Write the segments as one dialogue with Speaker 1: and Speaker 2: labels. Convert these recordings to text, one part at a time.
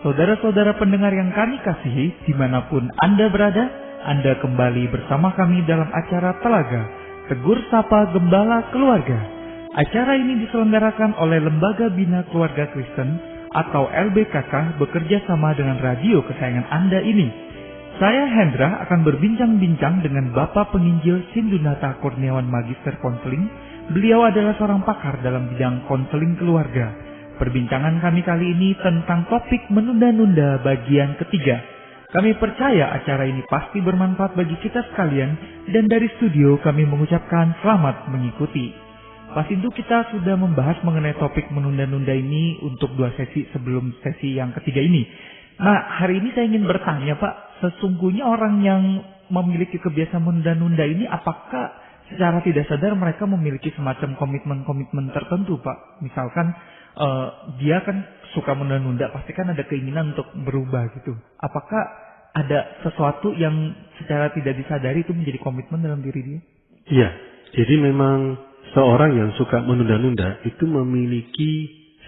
Speaker 1: Saudara-saudara pendengar yang kami kasihi, dimanapun Anda berada, Anda kembali bersama kami dalam acara Telaga, Tegur Sapa Gembala Keluarga. Acara ini diselenggarakan oleh Lembaga Bina Keluarga Kristen atau LBKK bekerja sama dengan radio kesayangan Anda ini. Saya Hendra akan berbincang-bincang dengan Bapak Penginjil Sindunata Kurniawan Magister Konseling. Beliau adalah seorang pakar dalam bidang konseling keluarga. Perbincangan kami kali ini tentang topik menunda-nunda bagian ketiga. Kami percaya acara ini pasti bermanfaat bagi kita sekalian, dan dari studio kami mengucapkan selamat mengikuti. Pas itu kita sudah membahas mengenai topik menunda-nunda ini untuk 2 sesi sebelum sesi yang ketiga ini. Nah, hari ini saya ingin bertanya Pak, sesungguhnya orang yang memiliki kebiasaan menunda-nunda ini apakah secara tidak sadar mereka memiliki semacam komitmen-komitmen tertentu Pak? Misalkan dia kan suka menunda-nunda, pasti kan ada keinginan untuk berubah gitu. Apakah ada sesuatu yang secara tidak disadari itu menjadi komitmen dalam diri dia?
Speaker 2: Iya, jadi memang seorang yang suka menunda-nunda itu memiliki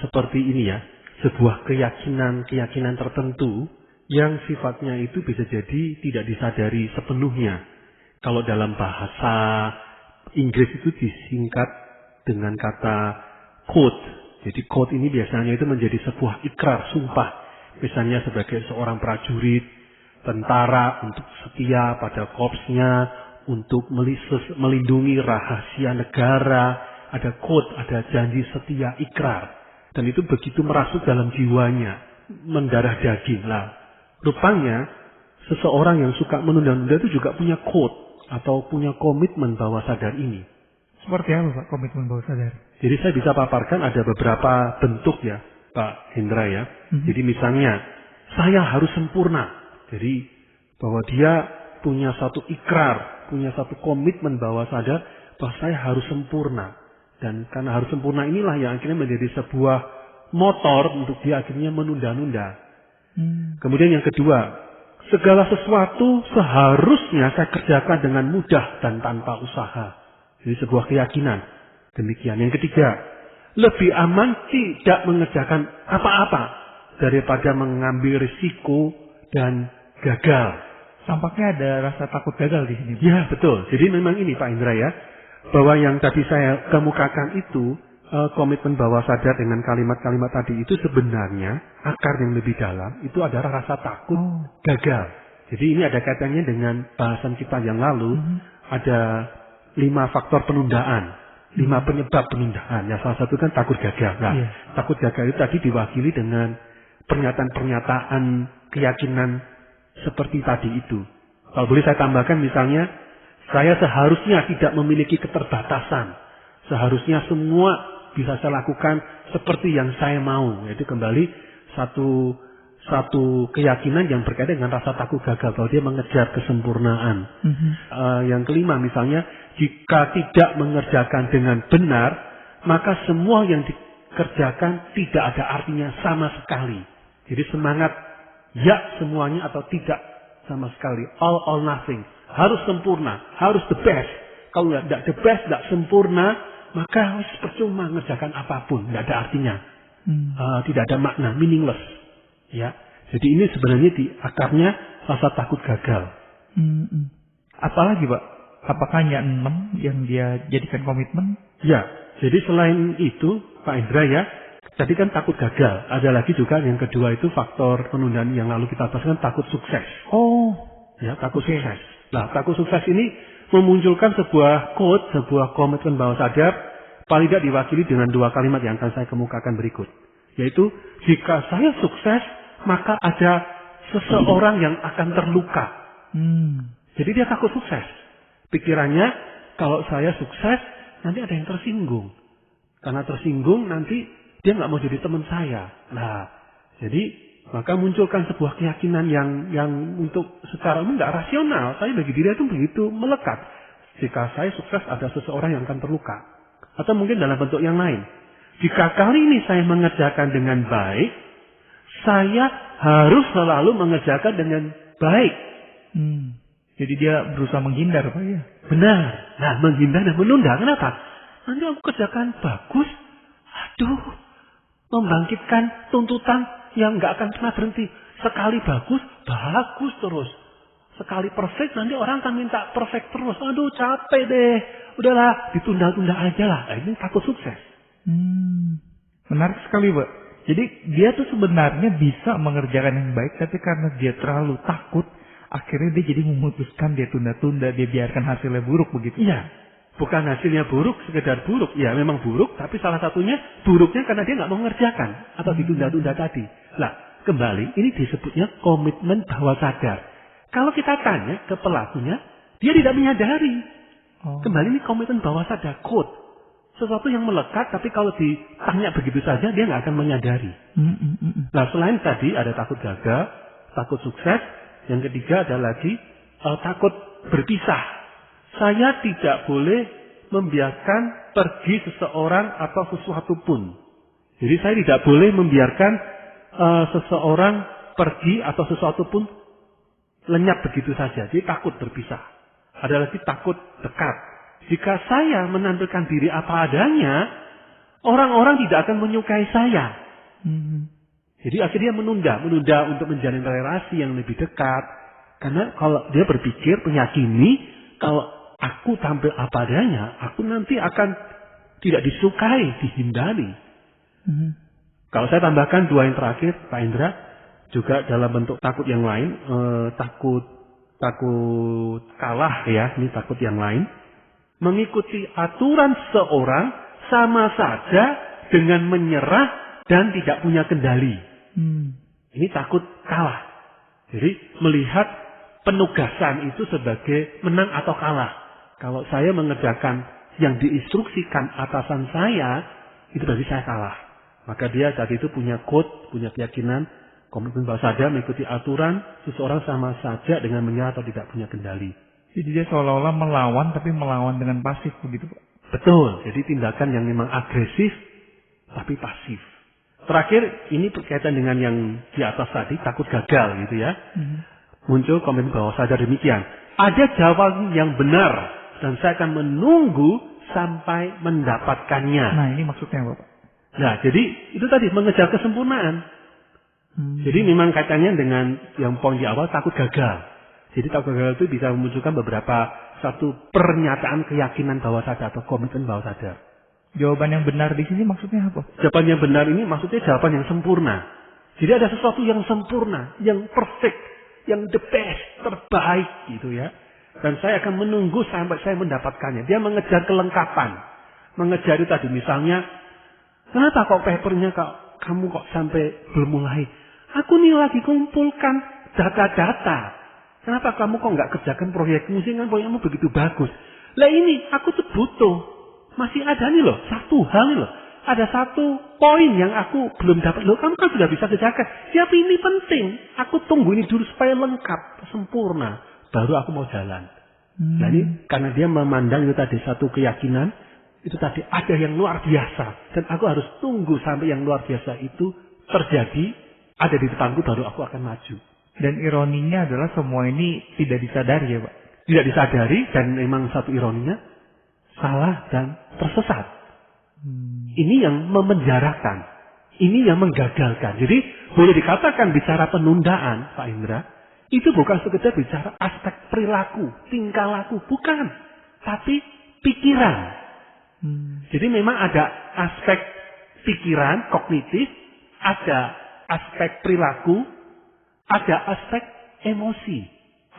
Speaker 2: seperti ini ya, sebuah keyakinan tertentu yang sifatnya itu bisa jadi tidak disadari sepenuhnya. Kalau dalam bahasa Inggris itu disingkat dengan kata quote. Jadi quote ini biasanya itu menjadi sebuah ikrar, sumpah. Misalnya sebagai seorang prajurit, tentara untuk setia pada korpsnya, untuk melindungi rahasia negara. Ada quote, ada janji setia, ikrar. Dan itu begitu merasuk dalam jiwanya, mendarah daging. Lah, rupanya seseorang yang suka menunda-nunda itu juga punya quote atau punya komitmen bawah sadar ini.
Speaker 1: Seperti apa Pak komitmen bawah sadar?
Speaker 2: Jadi saya bisa paparkan ada beberapa bentuk ya Pak Hendra ya. Jadi misalnya saya harus sempurna. Jadi bahwa dia punya satu ikrar, punya satu komitmen bawah sadar bahwa saya harus sempurna. Dan karena harus sempurna inilah yang akhirnya menjadi sebuah motor untuk dia akhirnya menunda-nunda. Kemudian yang kedua, segala sesuatu seharusnya saya kerjakan dengan mudah dan tanpa usaha. Jadi sebuah keyakinan. Demikian. Yang ketiga, lebih aman tidak mengerjakan apa-apa daripada mengambil risiko dan gagal.
Speaker 1: Tampaknya ada rasa takut gagal di sini.
Speaker 2: Ya, betul. Jadi memang ini Pak Indra ya, bahwa yang tadi saya kemukakan itu, komitmen bawah sadar dengan kalimat-kalimat tadi itu sebenarnya akar yang lebih dalam itu adalah rasa takut gagal. Jadi ini ada kaitannya dengan bahasan kita yang lalu, ada 5 faktor penundaan. 5 penyebab penundaan. Yang salah satu kan takut gagal. Nah, takut gagal itu tadi diwakili dengan pernyataan-pernyataan keyakinan seperti tadi itu. Kalau boleh saya tambahkan misalnya, saya seharusnya tidak memiliki keterbatasan. Seharusnya semua bisa saya lakukan seperti yang saya mau. Yaitu kembali satu keyakinan yang berkaitan dengan rasa takut gagal, bahwa dia mengejar kesempurnaan. Yang kelima misalnya, jika tidak mengerjakan dengan benar, maka semua yang dikerjakan tidak ada artinya sama sekali. Jadi semangat ya semuanya atau tidak sama sekali. All or nothing. Harus sempurna, harus the best. Kalau tidak the best, tidak sempurna, maka percuma mengerjakan apapun, tidak ada artinya. Tidak ada makna, meaningless. Ya, jadi ini sebenarnya di akarnya rasa takut gagal.
Speaker 1: Apalagi Pak? Apakah hanya 6 yang dia jadikan komitmen?
Speaker 2: Ya, jadi selain itu Pak Indra ya, tadi kan takut gagal. Ada lagi juga yang kedua itu faktor penundaan yang lalu kita bahas kan takut sukses. Ya, takut sukses. Nah, takut sukses ini memunculkan sebuah quote, sebuah komitmen bawah sadar, paling tidak diwakili dengan 2 kalimat yang akan saya kemukakan berikut. Yaitu, jika saya sukses, maka ada seseorang yang akan terluka. Jadi dia takut sukses. Pikirannya, kalau saya sukses, nanti ada yang tersinggung. Karena tersinggung, nanti dia nggak mau jadi teman saya. Nah, jadi maka munculkan sebuah keyakinan yang untuk secara umum nggak rasional. Tapi bagi diri itu begitu melekat. Jika saya sukses, ada seseorang yang akan terluka. Atau mungkin dalam bentuk yang lain. Jika kali ini saya mengerjakan dengan baik, saya harus selalu mengerjakan dengan baik.
Speaker 1: Jadi dia berusaha menghindar Pak ya?
Speaker 2: Benar. Nah, menghindar dan menunda. Kenapa? Nanti aku kerjakan bagus. Aduh, membangkitkan tuntutan yang nggak akan pernah berhenti. Sekali bagus, bagus terus. Sekali perfect, nanti orang akan minta perfect terus. Aduh, capek deh. Udahlah, ditunda-tunda aja lah. Nah, ini takut sukses.
Speaker 1: Menarik sekali, Pak. Jadi dia tuh sebenarnya bisa mengerjakan yang baik, tapi karena dia terlalu takut, akhirnya dia jadi memutuskan dia tunda-tunda, dia biarkan hasilnya buruk begitu.
Speaker 2: Iya. Bukan hasilnya buruk, sekedar buruk. Ya memang buruk, tapi salah satunya buruknya karena dia nggak mau mengerjakan. Atau ditunda-tunda tadi. Lah, kembali, ini disebutnya komitmen bawah sadar. Kalau kita tanya ke pelakunya, dia tidak menyadari. Kembali ini komitmen bawah sadar, code. Sesuatu yang melekat, tapi kalau ditanya begitu saja, dia nggak akan menyadari. Nah, selain tadi ada takut gagal, takut sukses. Yang ketiga ada lagi takut berpisah. Saya tidak boleh membiarkan pergi seseorang atau sesuatu pun. Jadi saya tidak boleh membiarkan seseorang pergi atau sesuatu pun lenyap begitu saja. Jadi takut berpisah. Ada lagi takut dekat. Jika saya menampilkan diri apa adanya, orang-orang tidak akan menyukai saya. Jadi akhirnya menunda untuk menjalin relasi yang lebih dekat. Karena kalau dia berpikir, meyakini, kalau aku tampil apa adanya, aku nanti akan tidak disukai, dihindari. Kalau saya tambahkan dua yang terakhir, Pak Indra, juga dalam bentuk takut yang lain, takut kalah ya, ini takut yang lain. Mengikuti aturan seorang sama saja dengan menyerah dan tidak punya kendali. Ini takut kalah. Jadi melihat penugasan itu sebagai menang atau kalah. Kalau saya mengerjakan yang diinstruksikan atasan saya, itu berarti saya kalah. Maka dia saat itu punya code, punya keyakinan, komitmen bawah sadar, mengikuti aturan seseorang sama saja dengan menyerah atau tidak punya kendali.
Speaker 1: Jadi dia seolah-olah melawan, tapi melawan dengan pasif begitu, Pak?
Speaker 2: Betul. Jadi tindakan yang memang agresif, tapi pasif. Terakhir, ini berkaitan dengan yang di atas tadi, takut gagal gitu ya. Muncul komitmen bawah sadar demikian. Ada jawaban yang benar, dan saya akan menunggu sampai mendapatkannya.
Speaker 1: Nah, ini maksudnya, Bapak.
Speaker 2: Nah, jadi itu tadi, mengejar kesempurnaan. Jadi memang kaitannya dengan yang poin di awal, takut gagal. Jadi takut gagal itu bisa memunculkan beberapa satu pernyataan keyakinan bawah sadar atau komitmen bawah sadar.
Speaker 1: Jawaban yang benar di sini maksudnya apa?
Speaker 2: Jawaban yang benar ini maksudnya jawaban yang sempurna. Jadi ada sesuatu yang sempurna, yang perfect, yang the best, terbaik gitu ya. Dan saya akan menunggu sampai saya mendapatkannya. Dia mengejar kelengkapan. Mengejar itu tadi misalnya, kenapa kok papernya kamu kok sampai belum mulai? Aku nih lagi kumpulkan data-data. Kenapa kamu kok nggak kerjakan proyekmu sih, kan proyekmu begitu bagus? Lah ini aku tuh butuh. Masih ada nih loh, satu hal nih loh. Ada satu poin yang aku belum dapat. Loh, kamu kan sudah bisa kerjakan. Siapa ini penting. Aku tunggu ini dulu supaya lengkap, sempurna. Baru aku mau jalan. Nah ini karena dia memandang itu tadi satu keyakinan. Itu tadi ada yang luar biasa. Dan aku harus tunggu sampai yang luar biasa itu terjadi. Ada di depanku baru aku akan maju.
Speaker 1: Dan ironinya adalah semua ini tidak disadari ya, Pak?
Speaker 2: Tidak disadari dan memang satu ironinya salah dan tersesat. Ini yang memenjarakan. Ini yang menggagalkan. Jadi boleh dikatakan bicara penundaan, Pak Indra, itu bukan sekedar bicara aspek perilaku, tingkah laku. Bukan. Tapi pikiran. Jadi memang ada aspek pikiran, kognitif, ada aspek perilaku, ada aspek emosi,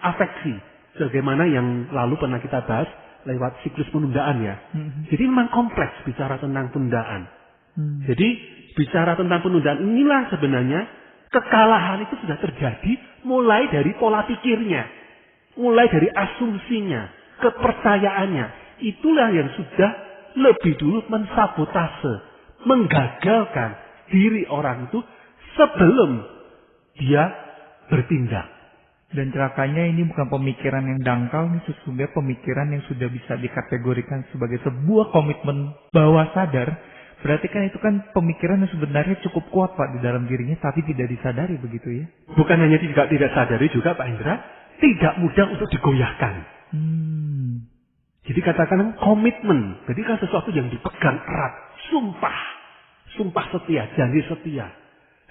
Speaker 2: afeksi. Sebagaimana yang lalu pernah kita bahas lewat siklus penundaan ya. Jadi memang kompleks bicara tentang penundaan. Jadi bicara tentang penundaan inilah sebenarnya kekalahan itu sudah terjadi mulai dari pola pikirnya. Mulai dari asumsinya, kepercayaannya. Itulah yang sudah lebih dulu mensabotase, menggagalkan diri orang itu sebelum dia bertindak.
Speaker 1: Dan celakanya ini bukan pemikiran yang dangkal, ini sesungguhnya pemikiran yang sudah bisa dikategorikan sebagai sebuah komitmen bawah sadar. Berarti kan itu kan pemikiran yang sebenarnya cukup kuat, Pak, di dalam dirinya, tapi tidak disadari begitu ya.
Speaker 2: Bukan hanya tidak sadari juga, Pak Indra, tidak mudah untuk digoyahkan. Jadi katakan komitmen, jadi kan sesuatu yang dipegang erat, sumpah setia, janji setia.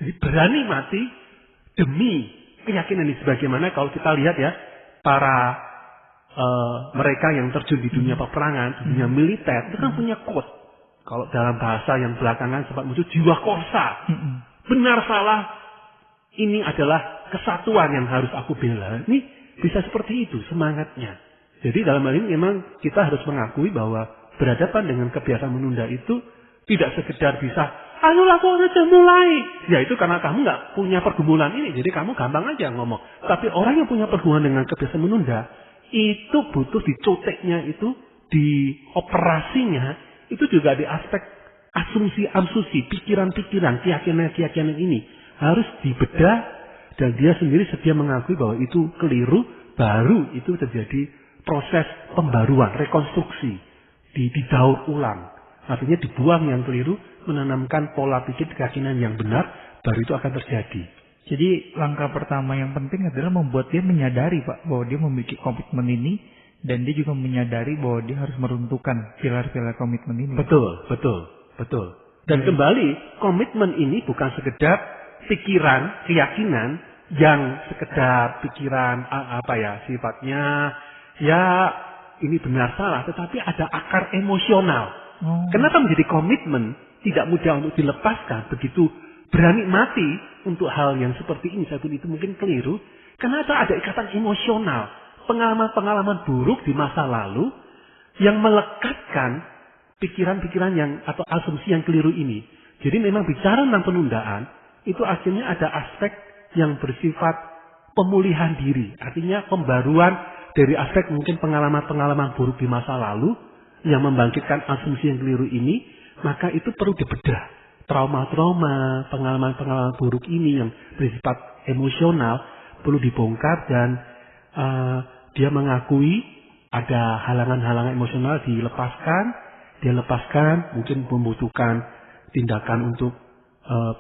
Speaker 2: Jadi berani mati demi keyakinan ini. Sebagaimana kalau kita lihat ya, para mereka yang terjun di dunia peperangan, di dunia militer, itu kan punya quote. Kalau dalam bahasa yang belakangan sempat muncul, jiwa korsa. Benar salah, ini adalah kesatuan yang harus aku bela. Ini bisa seperti itu semangatnya. Jadi dalam hal ini memang kita harus mengakui bahwa berhadapan dengan kebiasaan menunda itu tidak sekedar bisa, ayolah kau sudah mulai. Ya itu karena kamu nggak punya pergumulan ini, jadi kamu gampang aja ngomong. Tapi orang yang punya pergumulan dengan kebiasaan menunda, itu butuh dicoteknya itu, di operasinya, itu juga di aspek asumsi-asumsi, pikiran-pikiran, keyakinan-keyakinan ini harus dibedah, dan dia sendiri sedia mengakui bahwa itu keliru, baru itu terjadi proses pembaruan, rekonstruksi, didaur ulang. Artinya dibuang yang keliru, menanamkan pola pikir keyakinan yang benar, baru itu akan terjadi.
Speaker 1: Jadi langkah pertama yang penting adalah membuat dia menyadari, Pak, bahwa dia memiliki komitmen ini, dan dia juga menyadari bahwa dia harus meruntuhkan pilar-pilar komitmen ini.
Speaker 2: Betul. Dan kembali, komitmen ini bukan sekedar pikiran, keyakinan yang sekedar pikiran sifatnya ya ini benar salah, tetapi ada akar emosional. Kenapa menjadi komitmen tidak mudah untuk dilepaskan, begitu berani mati untuk hal yang seperti ini, satu itu mungkin keliru, karena ada ikatan emosional, pengalaman-pengalaman buruk di masa lalu yang melekatkan pikiran-pikiran yang atau asumsi yang keliru ini. Jadi memang bicara tentang penundaan, itu akhirnya ada aspek yang bersifat pemulihan diri, artinya pembaruan dari aspek mungkin pengalaman-pengalaman buruk di masa lalu yang membangkitkan asumsi yang keliru ini, maka itu perlu dibedah. Trauma-trauma, pengalaman-pengalaman buruk ini yang bersifat emosional perlu dibongkar, dan dia mengakui ada halangan-halangan emosional dia lepaskan, mungkin membutuhkan tindakan untuk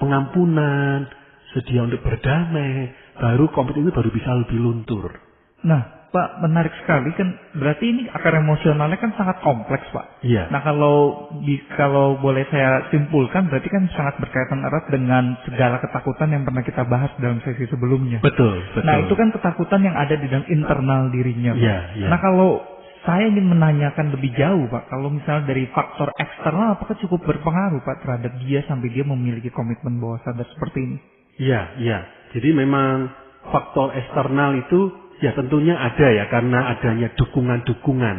Speaker 2: pengampunan, sedia untuk berdamai, baru komitmen itu baru bisa lebih luntur.
Speaker 1: Nah, Pak, menarik sekali kan, berarti ini akar emosionalnya kan sangat kompleks, Pak.
Speaker 2: Iya.
Speaker 1: Nah, kalau boleh saya simpulkan, berarti kan sangat berkaitan erat dengan segala ketakutan yang pernah kita bahas dalam sesi sebelumnya.
Speaker 2: Betul.
Speaker 1: Nah, itu kan ketakutan yang ada di dalam internal dirinya, Pak.
Speaker 2: Iya.
Speaker 1: Nah, kalau saya ingin menanyakan lebih jauh, Pak, kalau misalnya dari faktor eksternal, apakah cukup berpengaruh, Pak, terhadap dia sampai dia memiliki komitmen bawah sadar seperti ini?
Speaker 2: Iya. Jadi memang faktor eksternal itu ya tentunya ada ya, karena adanya dukungan-dukungan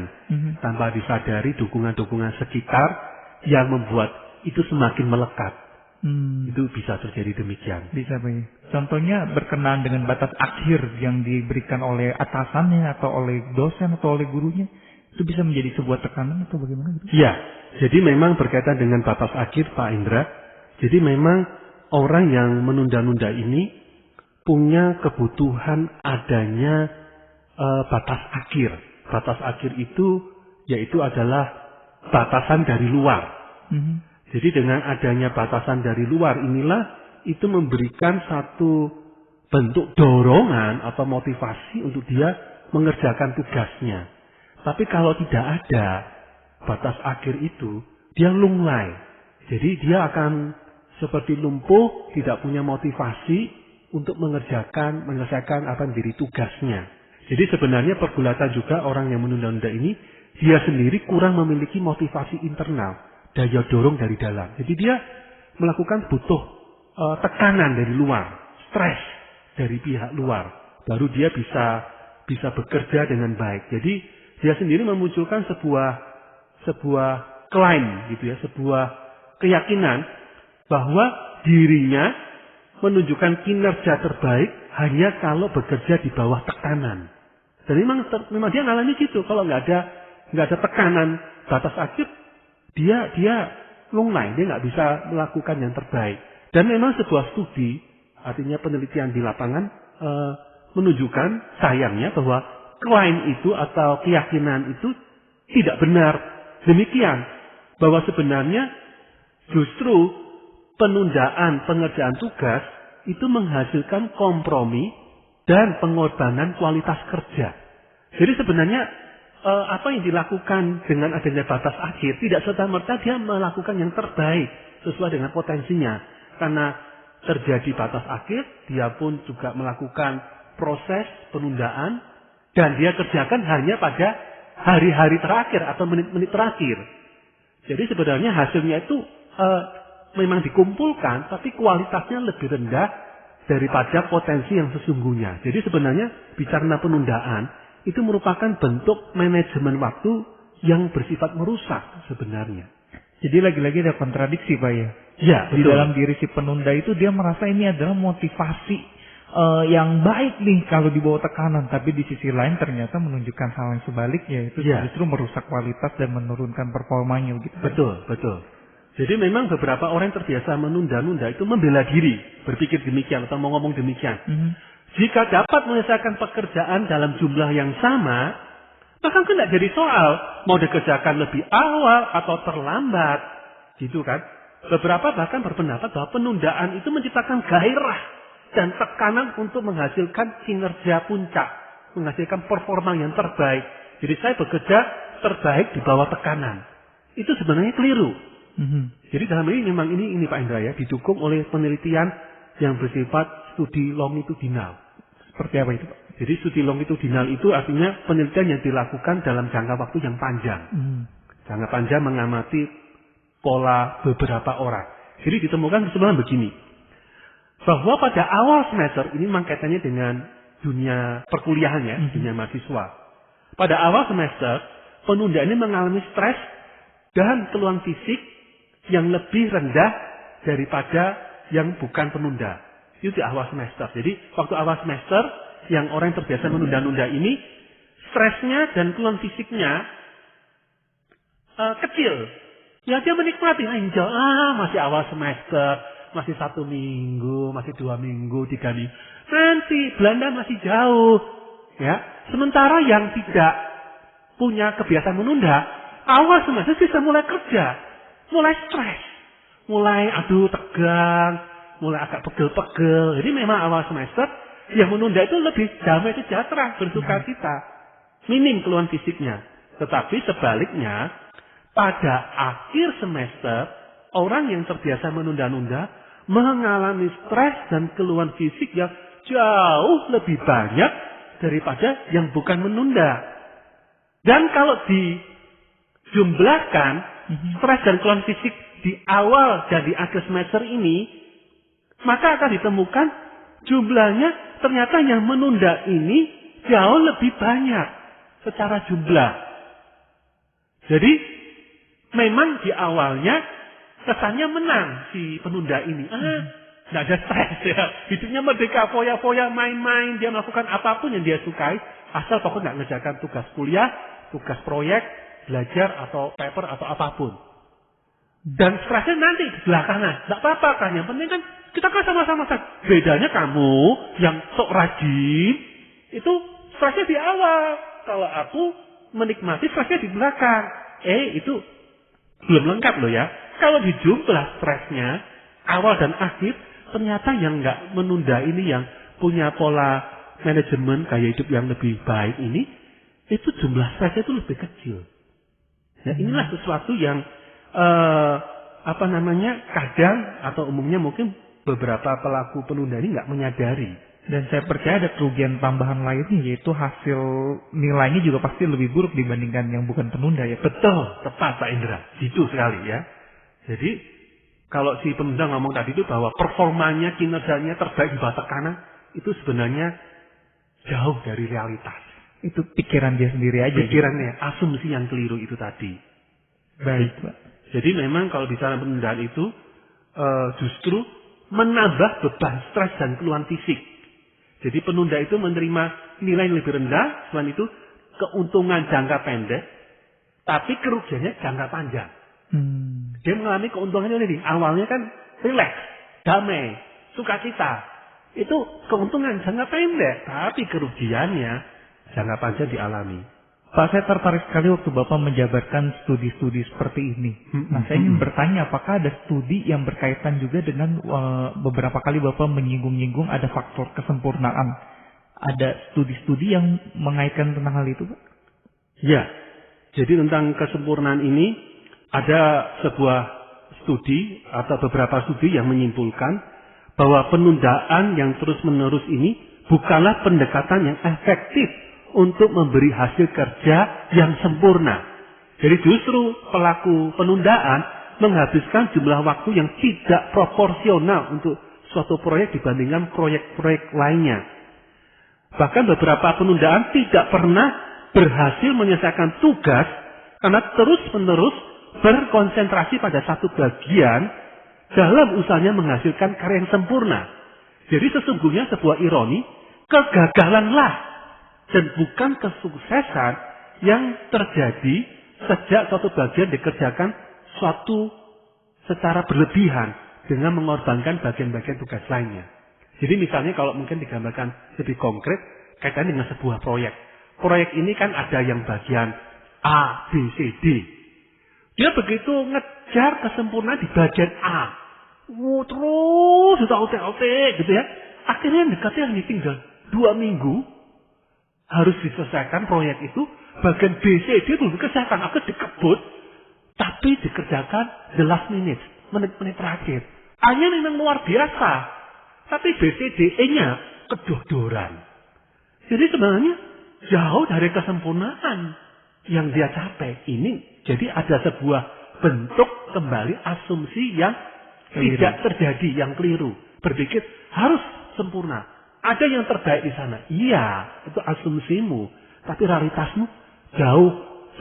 Speaker 2: tanpa disadari, dukungan-dukungan sekitar yang membuat itu semakin melekat. Itu bisa terjadi demikian.
Speaker 1: Bisa, Pak. Contohnya berkenaan dengan batas akhir yang diberikan oleh atasannya atau oleh dosen atau oleh gurunya, itu bisa menjadi sebuah tekanan atau bagaimana?
Speaker 2: Iya, jadi memang berkaitan dengan batas akhir, Pak Indra. Jadi memang orang yang menunda-nunda ini punya kebutuhan adanya batas akhir. Batas akhir itu yaitu adalah batasan dari luar. Jadi dengan adanya batasan dari luar inilah itu memberikan satu bentuk dorongan atau motivasi untuk dia mengerjakan tugasnya. Tapi kalau tidak ada batas akhir itu, dia lunglai. Jadi dia akan seperti lumpuh, tidak punya motivasi untuk menyelesaikan apa yang menjadi tugasnya. Jadi sebenarnya pergulatan juga orang yang menunda-nunda ini, dia sendiri kurang memiliki motivasi internal, daya dorong dari dalam. Jadi dia melakukan butuh tekanan dari luar, stres dari pihak luar, baru dia bisa bekerja dengan baik. Jadi dia sendiri memunculkan sebuah klaim gitu ya, sebuah keyakinan bahwa dirinya menunjukkan kinerja terbaik hanya kalau bekerja di bawah tekanan. Dan memang dia ngalami gitu. Kalau nggak ada tekanan batas akhir, dia lunglai, dia nggak bisa melakukan yang terbaik. Dan memang sebuah studi, artinya penelitian di lapangan menunjukkan sayangnya bahwa klaim itu atau keyakinan itu tidak benar. Demikian bahwa sebenarnya justru penundaan pengerjaan tugas itu menghasilkan kompromi dan pengorbanan kualitas kerja. Jadi sebenarnya apa yang dilakukan dengan adanya batas akhir tidak serta-merta dia melakukan yang terbaik sesuai dengan potensinya. Karena terjadi batas akhir, dia pun juga melakukan proses penundaan dan dia kerjakan hanya pada hari-hari terakhir atau menit-menit terakhir. Jadi sebenarnya hasilnya itu memang dikumpulkan, tapi kualitasnya lebih rendah daripada potensi yang sesungguhnya. Jadi sebenarnya bicara penundaan itu merupakan bentuk manajemen waktu yang bersifat merusak sebenarnya.
Speaker 1: Jadi lagi-lagi ada kontradiksi, Pak ya.
Speaker 2: Ya,
Speaker 1: Di
Speaker 2: betul.
Speaker 1: dalam diri si penunda itu dia merasa ini adalah motivasi yang baik nih kalau dibawa tekanan, tapi di sisi lain ternyata menunjukkan hal yang sebaliknya, itu justru merusak kualitas dan menurunkan performanya gitu.
Speaker 2: Betul, betul. Jadi memang beberapa orang yang terbiasa menunda-nunda itu membela diri, berpikir demikian atau mau ngomong demikian. Jika dapat menyelesaikan pekerjaan dalam jumlah yang sama, maka tidak jadi soal mau dikerjakan lebih awal atau terlambat, gitu kan? Beberapa bahkan berpendapat bahwa penundaan itu menciptakan gairah dan tekanan untuk menghasilkan kinerja puncak, menghasilkan performa yang terbaik. Jadi saya bekerja terbaik di bawah tekanan. Itu sebenarnya keliru. Jadi dalam ini memang ini Pak Indra ya, didukung oleh penelitian yang bersifat studi longitudinal.
Speaker 1: Seperti apa itu, Pak?
Speaker 2: Jadi studi longitudinal itu artinya penelitian yang dilakukan dalam jangka waktu yang panjang. Jangka panjang mengamati pola beberapa orang. Jadi ditemukan sebenarnya begini, bahwa pada awal semester ini memang kaitannya dengan dunia perkuliahan ya, dunia mahasiswa. Pada awal semester, penunda ini mengalami stres dan keluhan fisik yang lebih rendah daripada yang bukan penunda. Itu di awal semester. Jadi waktu awal semester, yang orang yang terbiasa menunda-nunda ini, stresnya dan keluhan fisiknya kecil. Ya dia menikmati, masih awal semester, masih 1 minggu, masih 2 minggu, 3 minggu. Nanti Belanda masih jauh. Ya, sementara yang tidak punya kebiasaan menunda, awal semester bisa mulai kerja, mulai stres, mulai tegang, mulai agak pegel-pegel. Jadi memang awal semester yang menunda itu lebih damai sejahtera, bersukacita, minim keluhan fisiknya. Tetapi sebaliknya, pada akhir semester, orang yang terbiasa menunda-nunda mengalami stres dan keluhan fisik yang jauh lebih banyak daripada yang bukan menunda. Dan kalau dijumlahkan stres dan keluhan fisik di awal dan di akhir semester ini, maka akan ditemukan jumlahnya ternyata yang menunda ini jauh lebih banyak secara jumlah. Jadi memang di awalnya kesannya menang si penunda ini. Nggak ada stres ya. Hidupnya merdeka, foya-foya, main-main. Dia melakukan apapun yang dia sukai. Asal pokoknya nggak ngerjakan tugas kuliah, tugas proyek, belajar atau paper atau apapun. Dan stresnya nanti di belakangan. Nggak apa-apa kan. Yang penting kan kita kan sama-sama. Bedanya kamu yang sok rajin, itu stresnya di awal. Kalau aku menikmati stresnya di belakang. Itu belum lengkap loh ya. Kalau dijumlah stresnya awal dan akhir, ternyata yang nggak menunda ini, yang punya pola manajemen gaya hidup yang lebih baik ini, itu jumlah stresnya itu lebih kecil. Nah inilah sesuatu yang kadang atau umumnya mungkin beberapa pelaku penunda ini nggak menyadari.
Speaker 1: Dan saya percaya ada kerugian tambahan lainnya, yaitu hasil nilainya juga pasti lebih buruk dibandingkan yang bukan penunda ya.
Speaker 2: Betul, tepat Pak Indra. Gitu sekali ya. Jadi kalau si penunda ngomong tadi itu bahwa performanya, kinerjanya terbaik di bawah tekanan, itu sebenarnya jauh dari realitas.
Speaker 1: Itu pikiran dia sendiri aja.
Speaker 2: Pikirannya, asumsi yang keliru itu tadi.
Speaker 1: Baik, Pak.
Speaker 2: Jadi memang kalau bicara penundaan itu justru menambah beban stres dan keluhan fisik. Jadi penunda itu menerima nilai yang lebih rendah, selain itu keuntungan jangka pendek, tapi kerugiannya jangka panjang. Dia mengalami keuntungannya ini. Awalnya kan rileks, damai, sukacita. Itu keuntungan jangka pendek, tapi kerugiannya jangka panjang dialami.
Speaker 1: Pak, saya tertarik sekali waktu Bapak menjabarkan studi-studi seperti ini. Nah, saya ingin bertanya, apakah ada studi yang berkaitan juga dengan beberapa kali Bapak menyinggung-nyinggung ada faktor kesempurnaan. Ada studi-studi yang mengaitkan tentang hal itu, Pak?
Speaker 2: Ya, jadi tentang kesempurnaan ini ada sebuah studi atau beberapa studi yang menyimpulkan bahwa penundaan yang terus-menerus ini bukanlah pendekatan yang efektif untuk memberi hasil kerja yang sempurna. Jadi justru pelaku penundaan menghabiskan jumlah waktu yang tidak proporsional untuk suatu proyek dibandingkan proyek-proyek lainnya. Bahkan beberapa penundaan tidak pernah berhasil menyelesaikan tugas karena terus-menerus berkonsentrasi pada satu bagian dalam usahanya menghasilkan karya yang sempurna. Jadi sesungguhnya sebuah ironi, kegagalanlah dan bukan kesuksesan yang terjadi sejak suatu bagian dikerjakan suatu secara berlebihan dengan mengorbankan bagian-bagian tugas lainnya. Jadi misalnya kalau mungkin digambarkan lebih konkret kaitannya dengan sebuah proyek. Proyek ini kan ada yang bagian A, B, C, D. Dia begitu ngejar kesempurnaan di bagian A. Terus utek-utek gitu ya. Akhirnya dekatnya hanya tinggal 2 minggu. Harus diselesaikan proyek itu. Bagian B, C, D itu dikerjakan. Aku dikebut. Tapi dikerjakan the last minute. Menit-menit terakhir. A-nya memang luar biasa. Tapi B, C, D, E-nya kedodoran. Jadi sebenarnya jauh dari kesempurnaan yang dia capai. Ini jadi ada sebuah bentuk kembali asumsi yang tidak terjadi, yang keliru. Berpikir harus sempurna. Ada yang terbaik di sana. Iya, itu asumsimu. Tapi realitasmu jauh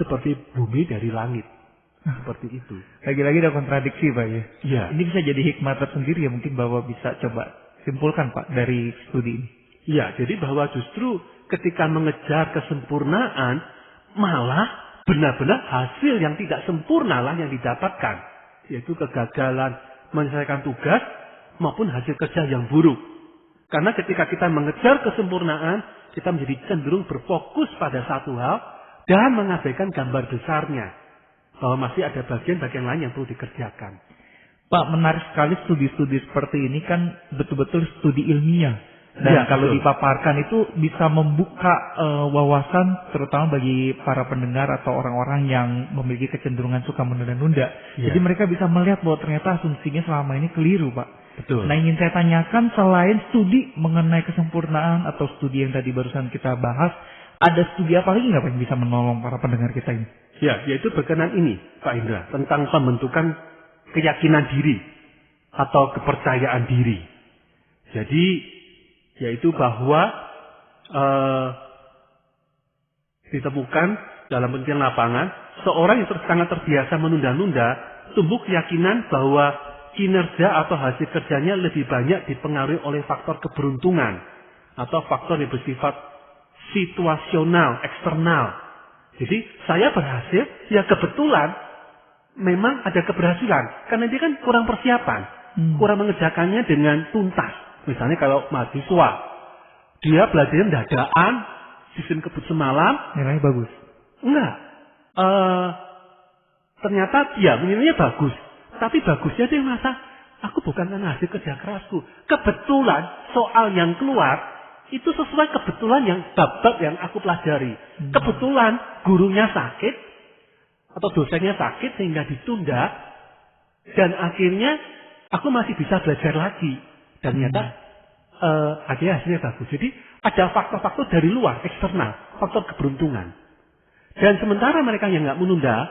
Speaker 2: seperti bumi dari langit. Seperti itu.
Speaker 1: Lagi-lagi ada kontradiksi Pak ya.
Speaker 2: Iya.
Speaker 1: Ini bisa jadi hikmah tersendiri ya mungkin Bapak bisa coba simpulkan Pak dari studi ini.
Speaker 2: Iya, jadi bahwa justru ketika mengejar kesempurnaan malah benar-benar hasil yang tidak sempurna lah yang didapatkan. Yaitu kegagalan menyelesaikan tugas maupun hasil kerja yang buruk. Karena ketika kita mengejar kesempurnaan, kita menjadi cenderung berfokus pada satu hal dan mengabaikan gambar besarnya. Bahwa masih ada bagian-bagian lain yang perlu dikerjakan.
Speaker 1: Pak, menarik sekali studi-studi seperti ini kan betul-betul studi ilmiah. Dan kalau dipaparkan itu bisa membuka wawasan terutama bagi para pendengar atau orang-orang yang memiliki kecenderungan suka menunda-nunda. Ya. Jadi mereka bisa melihat bahwa ternyata asumsinya selama ini keliru Pak.
Speaker 2: Betul.
Speaker 1: Nah ingin saya tanyakan selain studi mengenai kesempurnaan atau studi yang tadi barusan kita bahas, ada studi apa lagi nggak Pak yang bisa menolong para pendengar kita ini?
Speaker 2: Ya, yaitu berkenan ini Pak Indra tentang pembentukan keyakinan diri atau kepercayaan diri. Jadi yaitu bahwa ditemukan dalam penelitian lapangan seorang yang sangat terbiasa menunda-nunda tumbuh keyakinan bahwa kinerja atau hasil kerjanya lebih banyak dipengaruhi oleh faktor keberuntungan atau faktor yang bersifat situasional, eksternal. Jadi saya berhasil, ya kebetulan memang ada keberhasilan karena dia kan kurang persiapan, kurang mengerjakannya dengan tuntas. Misalnya kalau mahasiswa, dia belajarnya dadaan, sistem kebut semalam,
Speaker 1: nilainya bagus.
Speaker 2: Enggak. Ternyata ya nilainya bagus. Tapi bagusnya dia merasa, aku bukan karena hasil kerja kerasku. Kebetulan soal yang keluar, itu sesuai kebetulan yang bab-bab yang aku pelajari. Kebetulan gurunya sakit, atau dosennya sakit sehingga ditunda. Dan akhirnya aku masih bisa belajar lagi. Dan ternyata akhirnya hasilnya bagus. Jadi ada faktor-faktor dari luar, eksternal, faktor keberuntungan. Dan sementara mereka yang nggak menunda,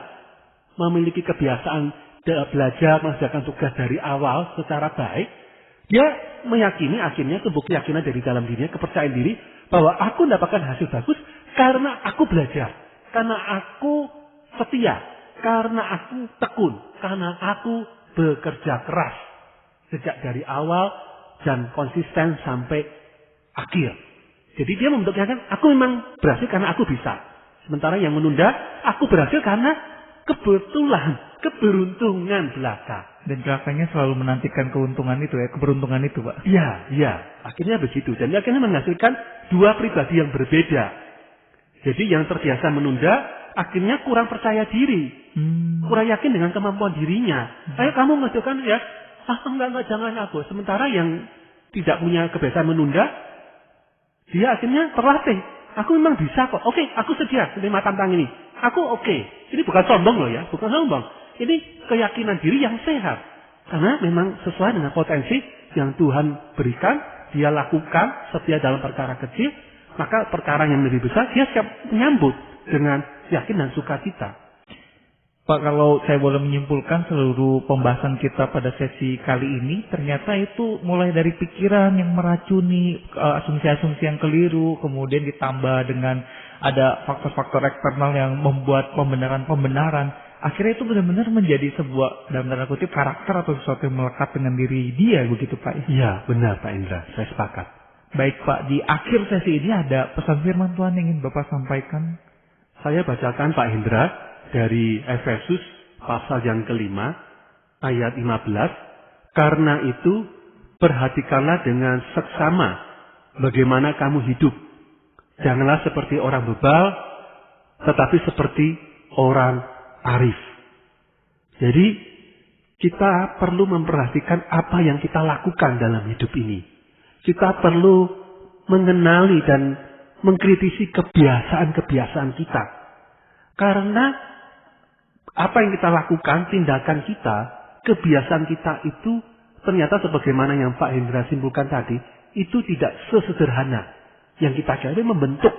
Speaker 2: memiliki kebiasaan belajar, mengerjakan tugas dari awal secara baik, dia meyakini akhirnya tumbuh keyakinan dari dalam dirinya, kepercayaan diri, bahwa aku mendapatkan hasil bagus karena aku belajar, karena aku setia, karena aku tekun, karena aku bekerja keras sejak dari awal dan konsisten sampai akhir. Jadi dia membentuk keyakinan, aku memang berhasil karena aku bisa. Sementara yang menunda, aku berhasil karena kebetulan, keberuntungan belaka.
Speaker 1: Dan belakangnya selalu menantikan keuntungan itu ya, keberuntungan itu Pak.
Speaker 2: Iya, iya. Akhirnya begitu. Dan akhirnya menghasilkan dua pribadi yang berbeda. Jadi yang terbiasa menunda, akhirnya kurang percaya diri. Kurang yakin dengan kemampuan dirinya. Ayo kamu mengerjakan ya, enggak, jangan aku. Sementara yang tidak punya kebiasaan menunda, dia akhirnya terlatih. Aku memang bisa kok. Oke, aku sedia menerima tantangan ini. Aku oke. Ini bukan sombong loh ya, bukan sombong. Ini keyakinan diri yang sehat. Karena memang sesuai dengan potensi yang Tuhan berikan, dia lakukan setia dalam perkara kecil, maka perkara yang lebih besar dia siap menyambut dengan yakin dan sukacita.
Speaker 1: Pak, kalau saya boleh menyimpulkan seluruh pembahasan kita pada sesi kali ini, ternyata itu mulai dari pikiran yang meracuni, asumsi-asumsi yang keliru, kemudian ditambah dengan ada faktor-faktor eksternal yang membuat pembenaran-pembenaran. Akhirnya itu benar-benar menjadi sebuah, dalam tanda kutip, karakter atau sesuatu yang melekat dengan diri dia, begitu Pak?
Speaker 2: Iya, benar Pak Indra, saya sepakat.
Speaker 1: Baik Pak, di akhir sesi ini ada pesan firman Tuhan yang ingin Bapak sampaikan?
Speaker 2: Saya bacakan Pak Indra, dari Efesus pasal yang kelima ayat 15. Karena itu perhatikanlah dengan seksama bagaimana kamu hidup. Janganlah seperti orang bebal, tetapi seperti orang arif. Jadi kita perlu memperhatikan apa yang kita lakukan dalam hidup ini. Kita perlu mengenali dan mengkritisi kebiasaan-kebiasaan kita. Karena apa yang kita lakukan, tindakan kita, kebiasaan kita itu ternyata sebagaimana yang Pak Hendra simpulkan tadi, itu tidak sesederhana yang kita cari membentuk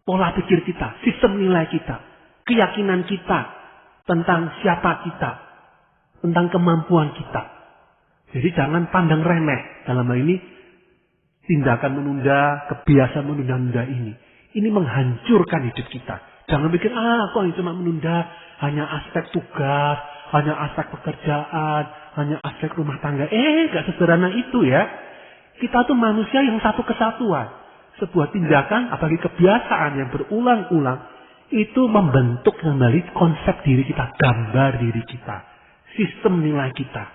Speaker 2: pola pikir kita, sistem nilai kita, keyakinan kita tentang siapa kita, tentang kemampuan kita. Jadi jangan pandang remeh dalam hal ini tindakan menunda, kebiasaan menunda-nunda ini. Ini menghancurkan hidup kita. Jangan pikir, kok ini cuma menunda, hanya aspek tugas, hanya aspek pekerjaan, hanya aspek rumah tangga. Gak sederhana itu ya. Kita tuh manusia yang satu kesatuan. Sebuah tindakan, apalagi kebiasaan yang berulang-ulang, itu membentuk kembali konsep diri kita, gambar diri kita, sistem nilai kita.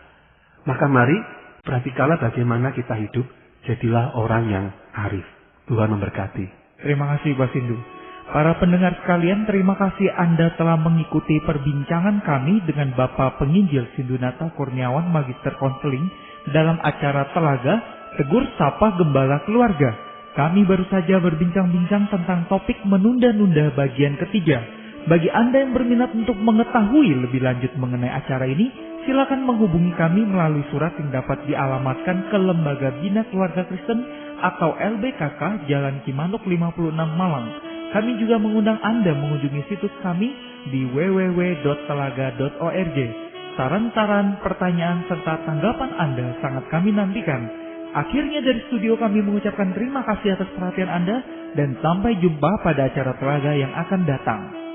Speaker 2: Maka mari, perhatikanlah bagaimana kita hidup, jadilah orang yang arif. Tuhan memberkati.
Speaker 1: Terima kasih Pak Sindu. Para pendengar sekalian, terima kasih Anda telah mengikuti perbincangan kami dengan Bapak Penginjil Sindunata Kurniawan Magister Konseling dalam acara Telaga Tegur Sapa Gembala Keluarga. Kami baru saja berbincang-bincang tentang topik menunda-nunda bagian ketiga. Bagi Anda yang berminat untuk mengetahui lebih lanjut mengenai acara ini, silakan menghubungi kami melalui surat yang dapat dialamatkan ke Lembaga Bina Keluarga Kristen atau LBKK Jalan Cimanuk 56 Malang. Kami juga mengundang Anda mengunjungi situs kami di www.telaga.org. Saran-saran, pertanyaan, serta tanggapan Anda sangat kami nantikan. Akhirnya dari studio kami mengucapkan terima kasih atas perhatian Anda dan sampai jumpa pada acara Telaga yang akan datang.